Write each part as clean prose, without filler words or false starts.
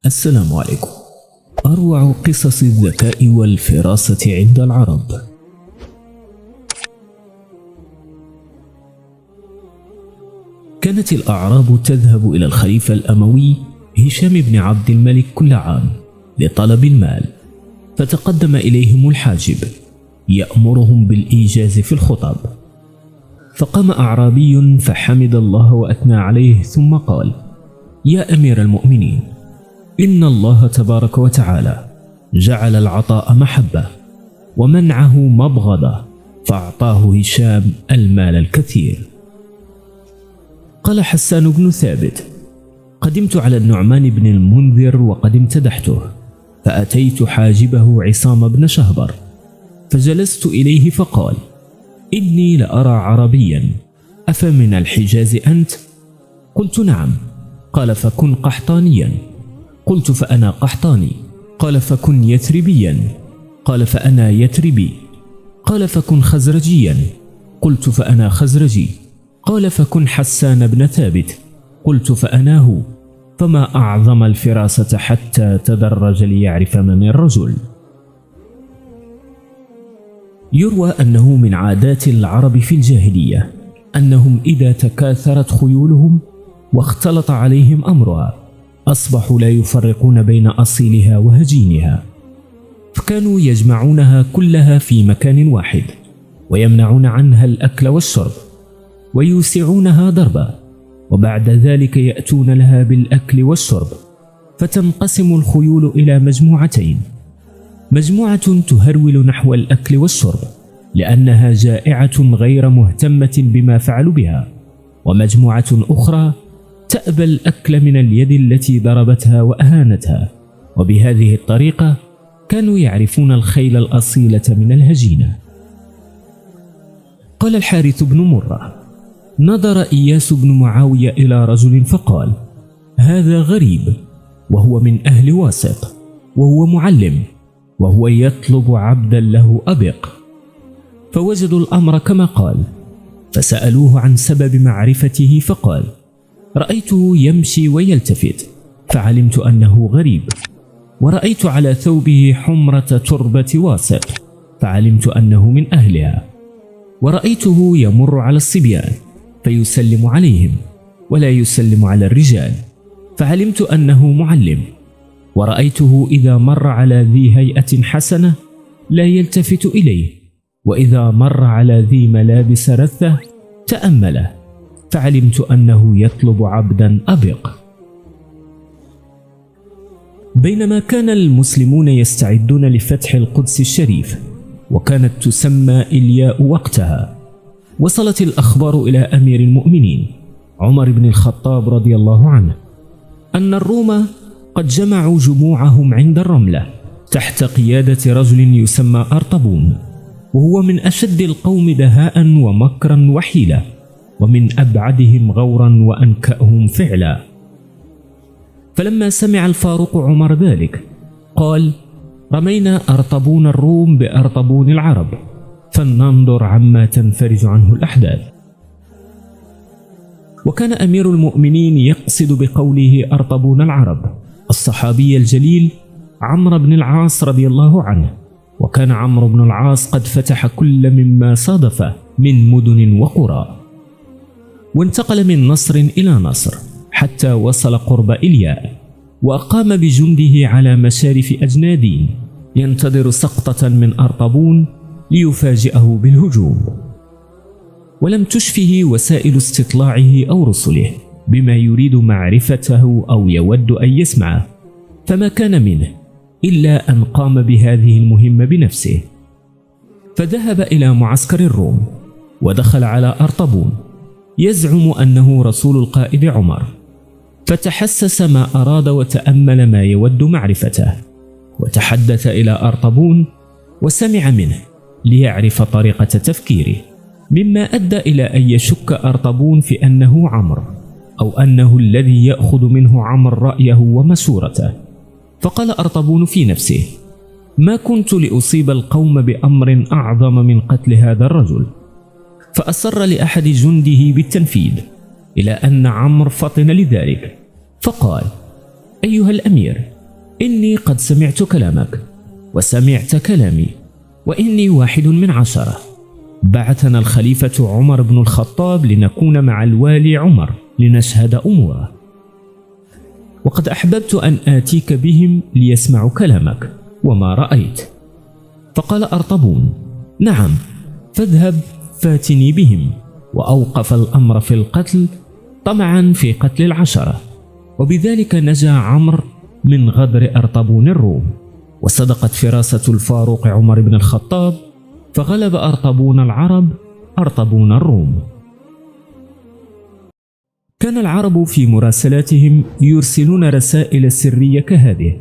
السلام عليكم. أروع قصص الذكاء والفراسة عند العرب. كانت الأعراب تذهب إلى الخليفة الأموي هشام بن عبد الملك كل عام لطلب المال، فتقدم إليهم الحاجب يأمرهم بالإيجاز في الخطب، فقام أعرابي فحمد الله وأثنى عليه ثم قال: يا أمير المؤمنين، إن الله تبارك وتعالى جعل العطاء محبة ومنعه مبغضة، فأعطاه هشام المال الكثير. قال حسان بن ثابت: قدمت على النعمان بن المنذر وقد امتدحته، فأتيت حاجبه عصام بن شهبر فجلست إليه فقال: إني لأرى عربيا، أفمن الحجاز أنت؟ قلت: نعم. قال: فكن قحطانيا. قلت: فأنا قحطاني. قال: فكن يثربيا. قال: فأنا يثربي. قال: فكن خزرجيا. قلت: فأنا خزرجي. قال: فكن حسان بن ثابت. قلت: فأنا هو. فما أعظم الفراسة حتى تدرج ليعرف من الرجل. يروى أنه من عادات العرب في الجاهلية أنهم إذا تكاثرت خيولهم واختلط عليهم أمرها أصبحوا لا يفرقون بين أصيلها وهجينها، فكانوا يجمعونها كلها في مكان واحد ويمنعون عنها الأكل والشرب ويوسعونها ضربا، وبعد ذلك يأتون لها بالأكل والشرب، فتنقسم الخيول إلى مجموعتين: مجموعة تهرول نحو الأكل والشرب لأنها جائعة غير مهتمة بما فعلوا بها، ومجموعة أخرى تأبى الأكل من اليد التي ضربتها وأهانتها. وبهذه الطريقة كانوا يعرفون الخيل الأصيلة من الهجينة. قال الحارث بن مرة: نظر إياس بن معاوية إلى رجل فقال: هذا غريب، وهو من أهل واسط، وهو معلم، وهو يطلب عبدا له أبق. فوجدوا الأمر كما قال، فسألوه عن سبب معرفته فقال: رأيته يمشي ويلتفت فعلمت أنه غريب، ورأيت على ثوبه حمرة تربة واسط فعلمت أنه من أهلها، ورأيته يمر على الصبيان فيسلم عليهم ولا يسلم على الرجال فعلمت أنه معلم، ورأيته إذا مر على ذي هيئة حسنة لا يلتفت إليه، وإذا مر على ذي ملابس رثة تأمله فعلمت أنه يطلب عبدا أبق. بينما كان المسلمون يستعدون لفتح القدس الشريف، وكانت تسمى إلياء وقتها، وصلت الأخبار إلى أمير المؤمنين عمر بن الخطاب رضي الله عنه أن الروم قد جمعوا جموعهم عند الرملة تحت قيادة رجل يسمى أرطبون، وهو من أشد القوم دهاء ومكرا وحيلة، ومن أبعدهم غورا وأنكأهم فعلا. فلما سمع الفاروق عمر ذلك قال: رمينا أرطبون الروم بأرطبون العرب، فلننظر عما تنفرج عنه الأحداث. وكان أمير المؤمنين يقصد بقوله أرطبون العرب الصحابي الجليل عمرو بن العاص رضي الله عنه، وكان عمرو بن العاص قد فتح كل مما صادفه من مدن وقرى، وانتقل من نصر إلى نصر حتى وصل قرب إلياء، وأقام بجنده على مشارف أجنادين ينتظر سقطة من أرطبون ليفاجئه بالهجوم، ولم تشفه وسائل استطلاعه أو رسله بما يريد معرفته أو يود أن يسمعه، فما كان منه إلا أن قام بهذه المهمة بنفسه. فذهب إلى معسكر الروم ودخل على أرطبون يزعم أنه رسول القائد عمر، فتحسس ما أراد وتأمل ما يود معرفته، وتحدث إلى أرطبون وسمع منه ليعرف طريقة تفكيره، مما أدى إلى أن يشك أرطبون في أنه عمرو، أو أنه الذي يأخذ منه عمرو رأيه ومشورته. فقال أرطبون في نفسه: ما كنت لأصيب القوم بأمر أعظم من قتل هذا الرجل. فأصر لأحد جنده بالتنفيذ إلى أن عمرو فطن لذلك، فقال: أيها الأمير، إني قد سمعت كلامك وسمعت كلامي، وإني واحد من 10. بعثنا الخليفة عمر بن الخطاب لنكون مع الوالي عمر لنشهد أموره، وقد أحببت أن آتيك بهم ليسمعوا كلامك وما رأيت. فقال أرطبون: نعم، فاذهب فاتني بهم. وأوقف الأمر في القتل طمعا في قتل 10، وبذلك نجا عمرو من غدر أرطبون الروم. وصدقت فراسة الفاروق عمر بن الخطاب، فغلب أرطبون العرب أرطبون الروم. كان العرب في مراسلاتهم يرسلون رسائل سرية كهذه: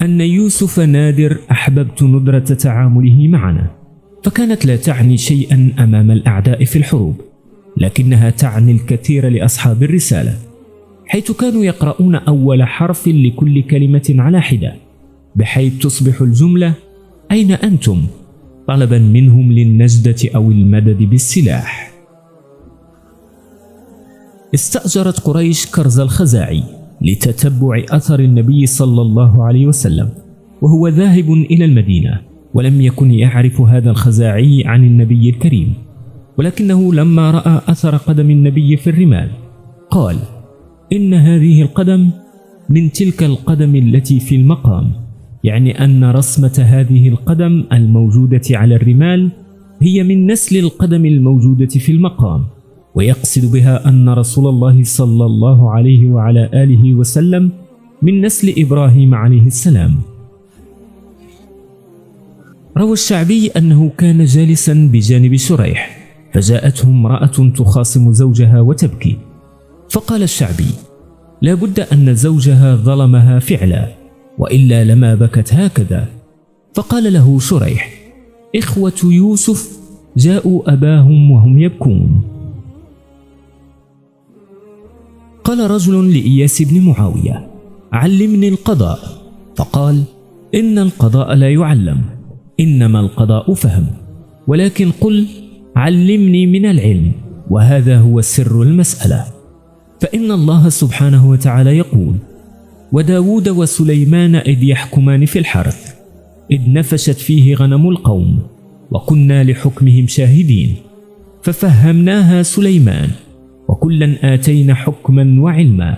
أن يوسف نادر أحببت ندرة تعامله معنا، فكانت لا تعني شيئا أمام الأعداء في الحروب، لكنها تعني الكثير لأصحاب الرسالة، حيث كانوا يقرؤون أول حرف لكل كلمة على حدة، بحيث تصبح الجملة أين أنتم؟ طلبا منهم للنجدة أو المدد بالسلاح. استأجرت قريش كرز الخزاعي لتتبع أثر النبي صلى الله عليه وسلم وهو ذاهب إلى المدينة، ولم يكن يعرف هذا الخزاعي عن النبي الكريم، ولكنه لما رأى أثر قدم النبي في الرمال قال: إن هذه القدم من تلك القدم التي في المقام، يعني أن رسمة هذه القدم الموجودة على الرمال هي من نسل القدم الموجودة في المقام، ويقصد بها أن رسول الله صلى الله عليه وعلى آله وسلم من نسل إبراهيم عليه السلام. روى الشعبي أنه كان جالسا بجانب شريح، فجاءته امرأة تخاصم زوجها وتبكي، فقال الشعبي: لا بد أن زوجها ظلمها فعلا، وإلا لما بكت هكذا. فقال له شريح: إخوة يوسف جاءوا أباهم وهم يبكون. قال رجل لإياس بن معاوية: علمني القضاء. فقال: إن القضاء لا يعلم، إنما القضاء فهم، ولكن قل علمني من العلم، وهذا هو سر المسألة. فإن الله سبحانه وتعالى يقول: وداود وسليمان إذ يحكمان في الحرث إذ نفشت فيه غنم القوم وكنا لحكمهم شاهدين ففهمناها سليمان وكلا آتينا حكما وعلما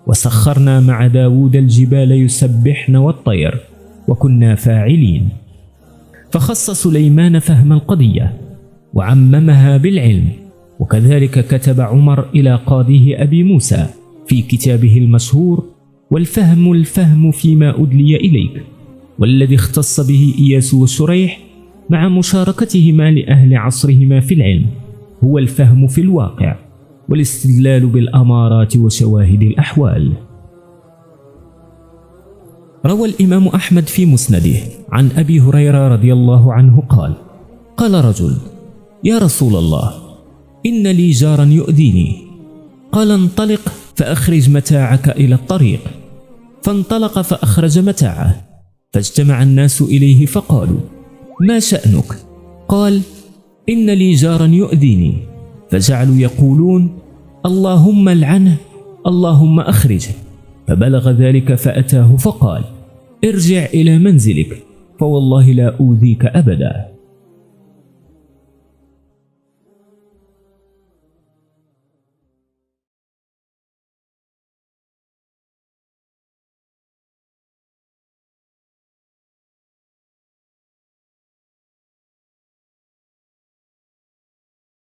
وسخرنا مع داود الجبال يسبحن والطير وكنا فاعلين. فخص سليمان فهم القضية وعممها بالعلم. وكذلك كتب عمر إلى قاضيه أبي موسى في كتابه المشهور: والفهم الفهم فيما أدلي إليك، والذي اختص به إياس وشريح مع مشاركتهما لأهل عصرهما في العلم هو الفهم في الواقع والاستدلال بالأمارات وشواهد الأحوال. روى الإمام أحمد في مسنده عن أبي هريرة رضي الله عنه قال: قال رجل: يا رسول الله، إن لي جارا يؤذيني. قال: انطلق فأخرج متاعك إلى الطريق. فانطلق فأخرج متاعه، فاجتمع الناس إليه فقالوا: ما شأنك؟ قال: إن لي جارا يؤذيني. فجعلوا يقولون: اللهم العنه، اللهم أخرجه. فبلغ ذلك فأتاه فقال: ارجع إلى منزلك فوالله لا أوذيك أبدا.